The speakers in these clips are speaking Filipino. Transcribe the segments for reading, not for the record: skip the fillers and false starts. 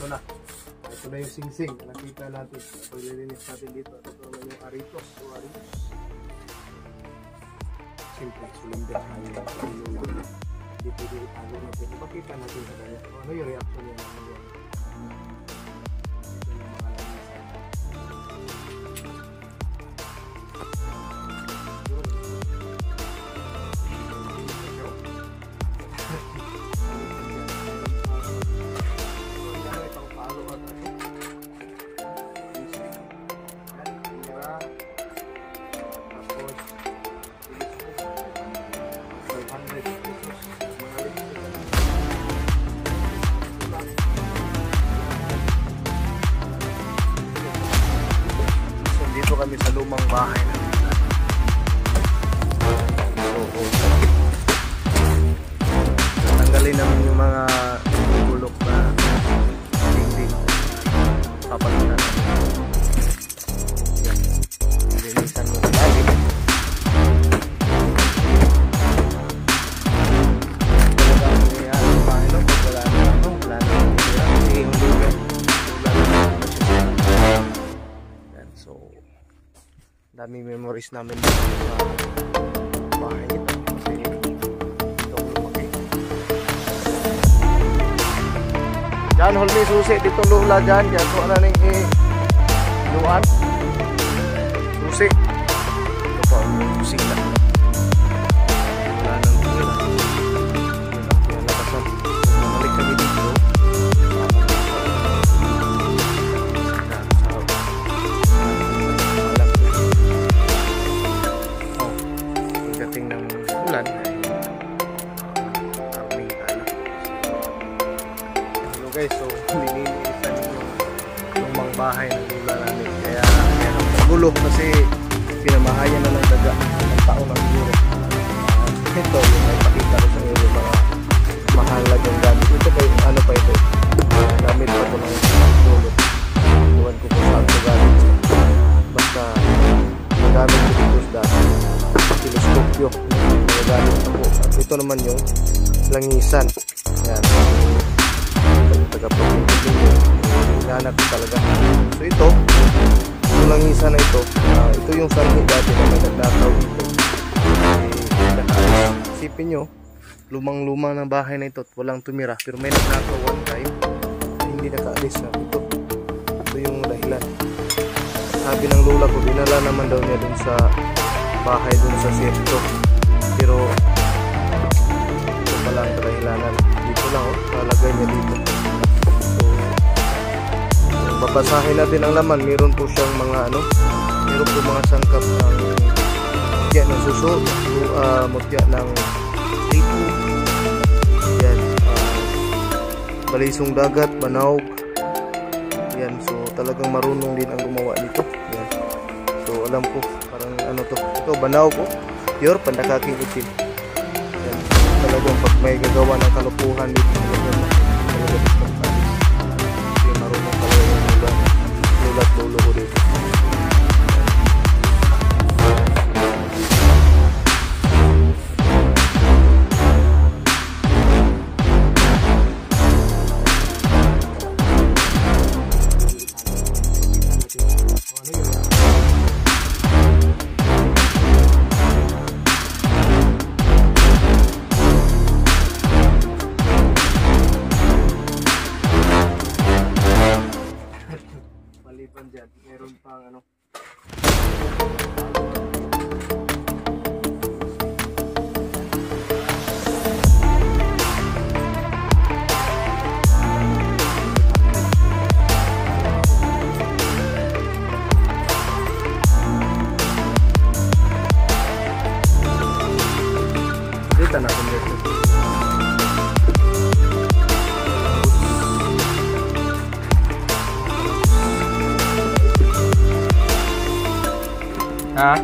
ito na. Ito na yung singsing na nakita natin. Paglilinis natin dito. Ito naman yung aritos. Siyempre, sulinder na yung hindi pwede itago natin. Ipakita natin sa kanya. Ano yung reaction niya? Dito kami sa lumang bahay na tanggalin namin yung mga bulok na dingding, papalitan linisan mo lagi. So daming memories namin sa bahay nito kasi ito ang lumaki. Diyan, holmi susi dito lula dyan. Diyan, so ano nang luan susi. Ito pa ang susi na wala nang tumira. Nalakasan namalik kami dito. Ng ulan ay arming tayo. Hello guys, so lininisan yung lumang bahay ng lula namin. Kaya gulo kasi pinamahayan na ng daga ng taon ng siguro. Ito yung may pakita ko sa inyo yung mga mahalagang gamit. Ito pa yung ano pa ito, gamit pa ito ng gulo. Iwan ko kung saan ito gamit, basta nagamit ko dito sa dati teleskopyo nagagamit ako. At ito naman yung langisan. Yan, taga-pagpapagpapag ninyo, hinahanap ko talaga. So ito, yung langisan na ito, ito yung sanhi dati na may nagnakaw dito. Isipin nyo, lumang-luma ng bahay na ito at walang tumira, pero may nagnakaw one time na hindi nakaalis na ito. Ito yung dahilan. Sabi ng lola ko, dinala naman daw niya dun sa bahay dun sa sierto, pero ito pala ang kadahilanan. Dito lang, nalagay niya dito. So babasahin natin ang laman. Meron po siyang mga meron po mga sangkap ng mutya ng suso, mutya ng lipo, yan, balisong dagat, banaog, yan. So talagang marunong din ang gumawa nito. Yan. So alam ko parang to, ito banaw ko pure pandakaking itim. Yan, talagang pag may gagawa ng kalupuhan dito kasi marunong talaga yung lulat lulo ko dito. Dyan, meron pang dito na kung dito. Ha?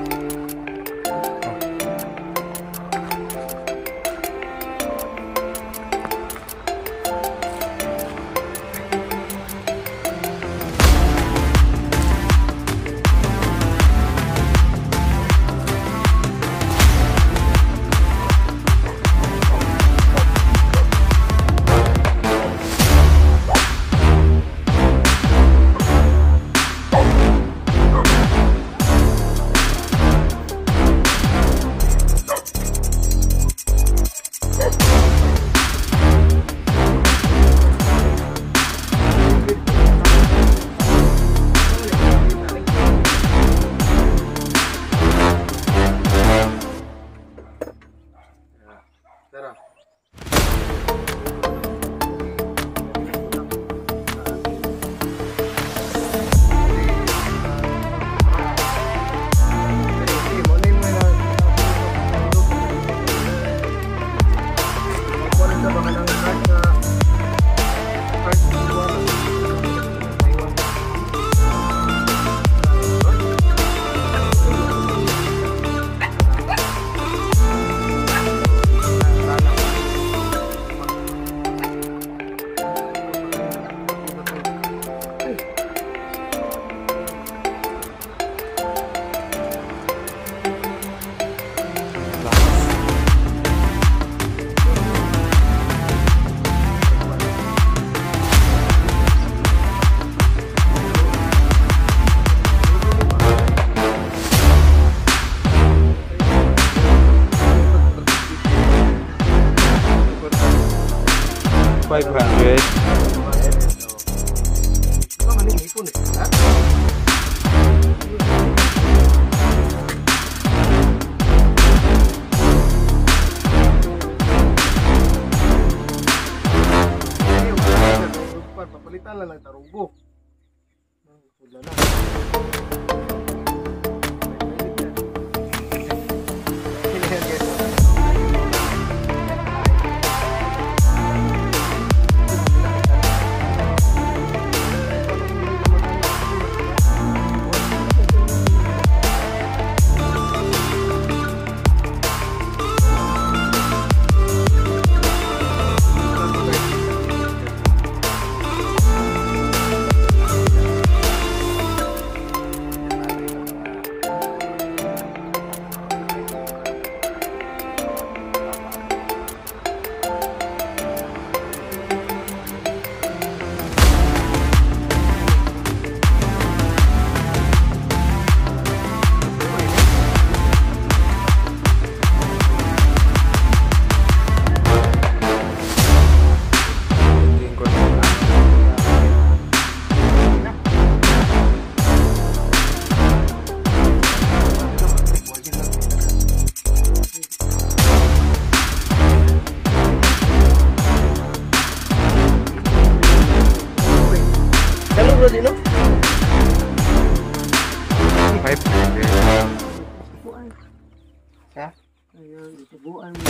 kapalitan lang ng tarugo. Wala na. Dino? 5. Ha? Ayun, itubuan mo.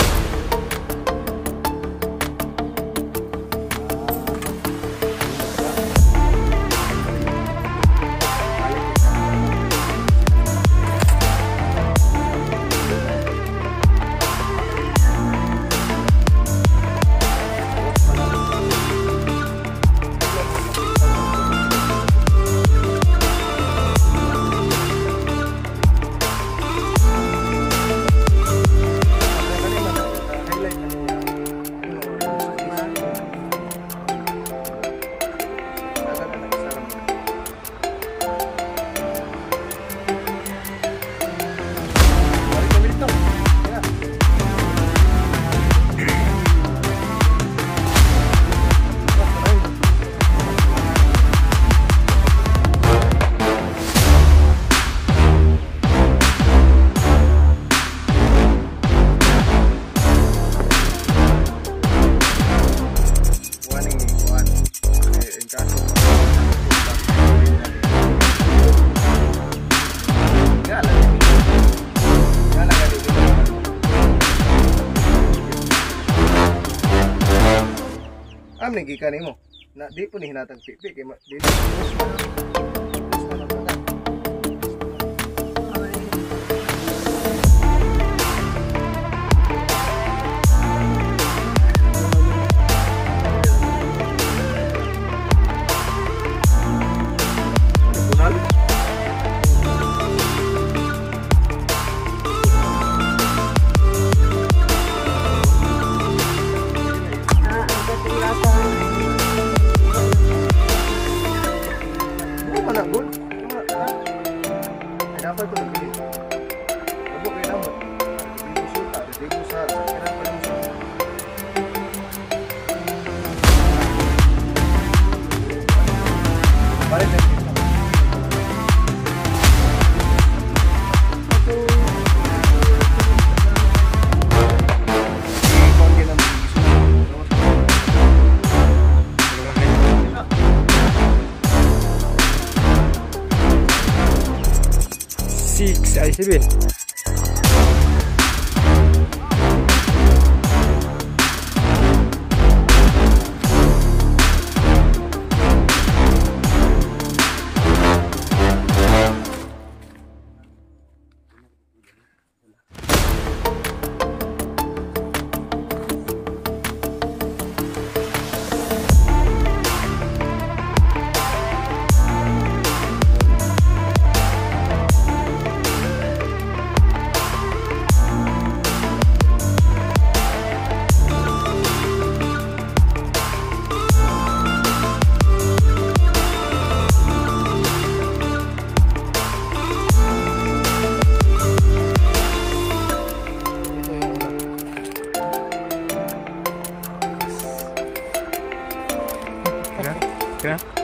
Amne gikan nimo. Na di po ni hinatag pipi kay di. Ay, Sibil. Kira?